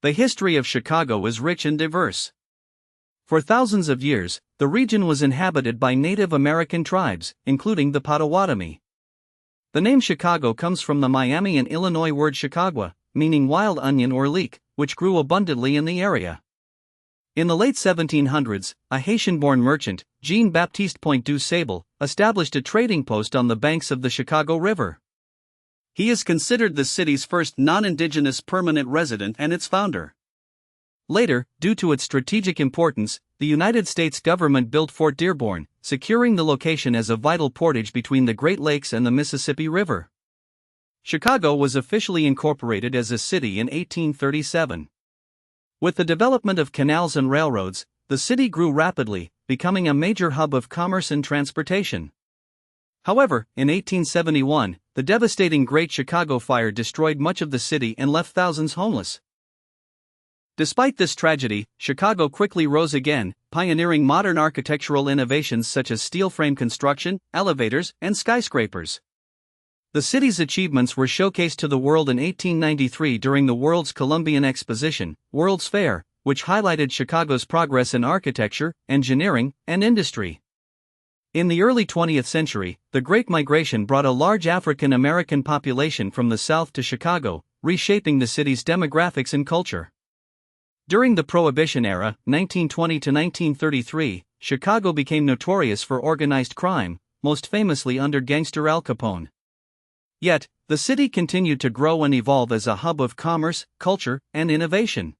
The history of Chicago is rich and diverse. For thousands of years, the region was inhabited by Native American tribes, including the Potawatomi. The name Chicago comes from the Miami and Illinois word Chicagua, meaning wild onion or leek, which grew abundantly in the area. In the late 1700s, a Haitian-born merchant, Jean-Baptiste Point du Sable, established a trading post on the banks of the Chicago River. He is considered the city's first non-indigenous permanent resident and its founder. Later, due to its strategic importance, the United States government built Fort Dearborn, securing the location as a vital portage between the Great Lakes and the Mississippi River. Chicago was officially incorporated as a city in 1837. With the development of canals and railroads, the city grew rapidly, becoming a major hub of commerce and transportation. However, in 1871, the devastating Great Chicago Fire destroyed much of the city and left thousands homeless. Despite this tragedy, Chicago quickly rose again, pioneering modern architectural innovations such as steel frame construction, elevators, and skyscrapers. The city's achievements were showcased to the world in 1893 during the World's Columbian Exposition, World's Fair, which highlighted Chicago's progress in architecture, engineering, and industry. In the early 20th century, the Great Migration brought a large African American population from the South to Chicago, reshaping the city's demographics and culture. During the Prohibition era, 1920 to 1933, Chicago became notorious for organized crime, most famously under gangster Al Capone. Yet, the city continued to grow and evolve as a hub of commerce, culture, and innovation.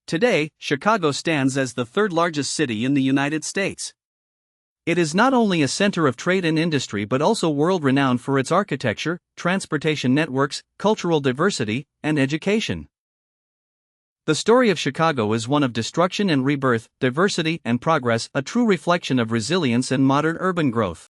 Today, Chicago stands as the third largest city in the United States. It is not only a center of trade and industry but also world-renowned for its architecture, transportation networks, cultural diversity, and education. The story of Chicago is one of destruction and rebirth, diversity and progress, a true reflection of resilience and modern urban growth.